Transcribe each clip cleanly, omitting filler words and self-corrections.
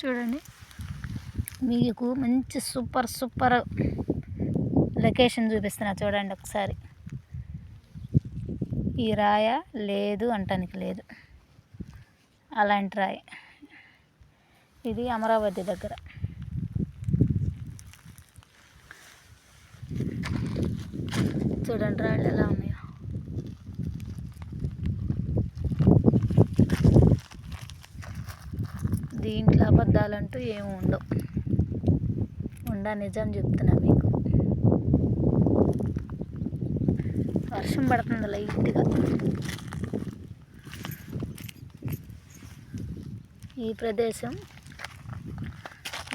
చూడండి, మీకు మంచి సూపర్ లొకేషన్ చూపిస్తున్నా చూడండి ఒకసారి. ఈ రాయ లేదు అంటానికి లేదు, అలాంటి రాయి. ఇది అమరావతి దగ్గర. చూడండి రాళ్ళు ఎలా ఉన్నాయో. దీంట్లో అబద్ధాలంటూ ఏమి ఉండవు, నిజం చెప్తున్నా మీకు. వర్షం పడుతుంది లైట్గా. ఈ ప్రదేశం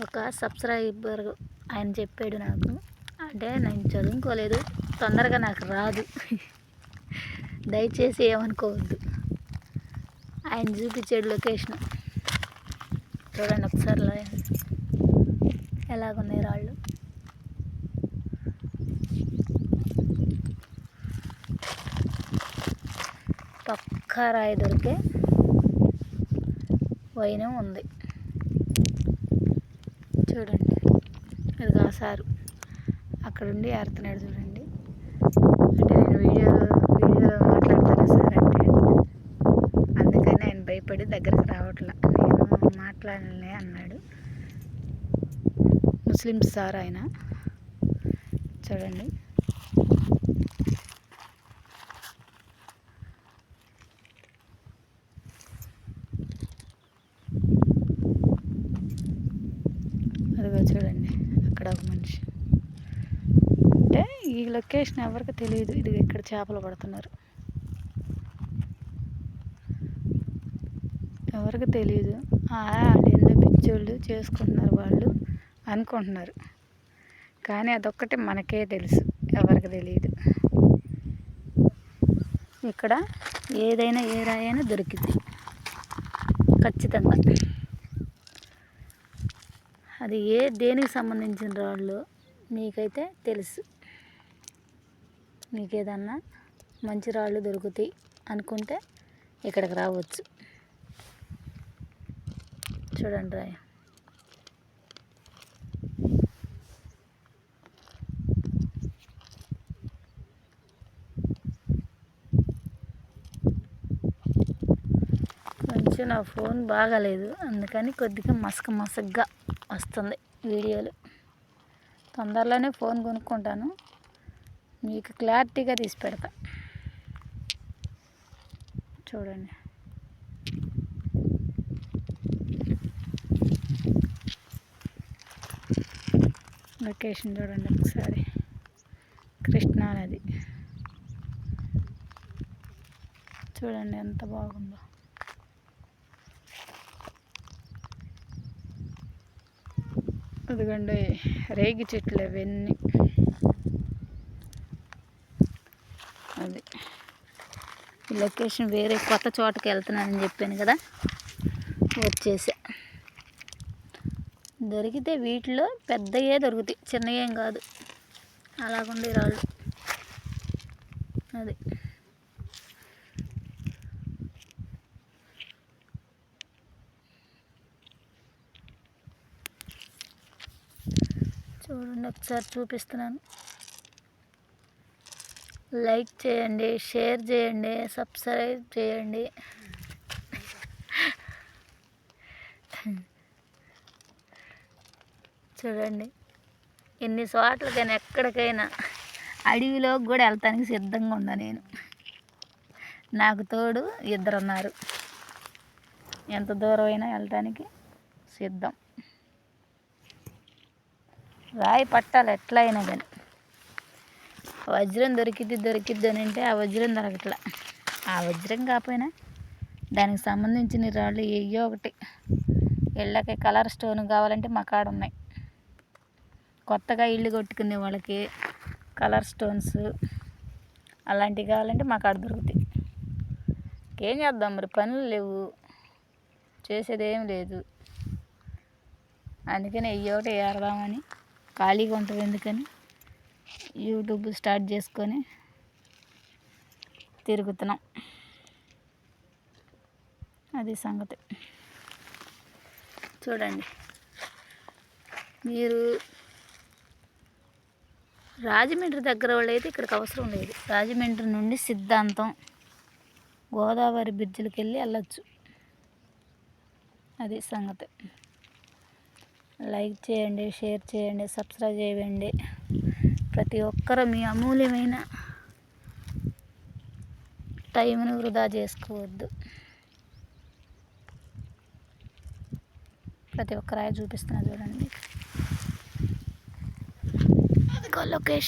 ఒక సబ్స్క్రైబర్ ఆయన చెప్పాడు నాకు. అంటే నేను చదువుకోలేదు, తొందరగా నాకు రాదు, దయచేసి ఏమనుకోవద్దు. ఆయన చూపించాడు లొకేషన్. చూడండి ఒకసారి ఎలాగున్నాయి రాళ్ళు. పక్కా రాయి దొరికే వైనం ఉంది. చూడండి, అది కాసారు అక్కడ ఉండి ఆడుతున్నాడు చూడండి. అంటే నేను వీడియోలో మాట్లాడతాను సార్ అంటే, అందుకని ఆయన భయపడి దగ్గరికి రావట్లా. నేను మాట్లాడలే అన్నాడు. ముస్లిమ్స్ సార్ ఆయన. చూడండి, అదిగో చూడండి అక్కడ ఒక మనిషి. అంటే ఈ లొకేషన్ ఎవరికి తెలియదు. ఇది ఇక్కడ చేపలు పడుతున్నారు, ఎవరికి తెలియదు. వాళ్ళు ఏందో పిచ్చోళ్ళు చేసుకుంటున్నారు వాళ్ళు అనుకుంటున్నారు, కానీ అదొక్కటి మనకే తెలుసు, ఎవరికి తెలియదు. ఇక్కడ ఏదైనా ఏ రాయైనా దొరికింది ఖచ్చితంగా. అది దేనికి సంబంధించిన రాళ్ళు మీకైతే తెలుసు. మీకు ఏదన్నా మంచి రాళ్ళు దొరుకుతాయి అనుకుంటే ఇక్కడికి రావచ్చు. చూడండి రాయ. కొంచెం నా ఫోన్ బాగాలేదు, అందుకని కొద్దిగా మసకగా వస్తుంది వీడియోలు. తొందరలోనే ఫోన్ కొనుక్కుంటాను, మీకు క్లారిటీగా తీసి పెడతా. చూడండి, లొకేషన్ చూడండి ఒకసారి. కృష్ణా నది చూడండి ఎంత బాగుందో. అదిగోండి రేగి చెట్లు అవన్నీ. అది ఈ లొకేషన్ వేరే కొత్త చోటకి వెళ్తున్నానని చెప్పాను కదా, వచ్చేసా. దొరికితే వీటిలో పెద్దయే దొరుకుతాయి, చిన్నయేం కాదు. అలాగుండే రాళ్ళు. అది చూడండి ఒకసారి చూపిస్తున్నాను. లైక్ చేయండి, షేర్ చేయండి, సబ్స్క్రైబ్ చేయండి. చూడండి, ఎన్ని చోట్లకైనా ఎక్కడికైనా అడవిలోకి కూడా వెళ్తానికి సిద్ధంగా ఉన్నా నేను. నాకు తోడు ఇద్దరు ఉన్నారు, ఎంత దూరం అయినా వెళ్ళటానికి సిద్ధం. రాయి పట్టాలి ఎట్లా అయినా కానీ. వజ్రం దొరికిద్ది అని అంటే ఆ వజ్రం దొరకట్లా. ఆ వజ్రం కాకపోయినా దానికి సంబంధించిన రాళ్ళు ఏయో ఒకటి. ఇళ్ళకి కలర్ స్టోన్ కావాలంటే మా కాడ ఉన్నాయి. కొత్తగా ఇల్లు కొట్టుకునే వాళ్ళకి కలర్ స్టోన్స్ అలాంటివి కావాలంటే మా కాడ దొరుకుతాయి. ఏం చేద్దాం మరి, పనులు లేవు, చేసేదేం లేదు. అందుకని అయ్యి ఒకటి ఏరదామని, ఖాళీగా ఉంటుంది ఎందుకని యూట్యూబ్ స్టార్ట్ చేసుకొని తిరుగుతున్నాం. అది సంగతి. చూడండి, మీరు రాజమండ్రి దగ్గర వాళ్ళు అయితే ఇక్కడికి అవసరం లేదు. రాజమండ్రి నుండి సిద్ధాంతం గోదావరి బ్రిడ్జిలకి వెళ్ళొచ్చు. అది సంగతి. లైక్ చేయండి, షేర్ చేయండి, సబ్స్క్రైబ్ చేయండి. ప్రతి ఒక్కరూ మీ అమూల్యమైన టైంను వృధా చేసుకోవద్దు. ప్రతి ఒక్కరాయి చూపిస్తున్నా చూడండి. లొకేషన్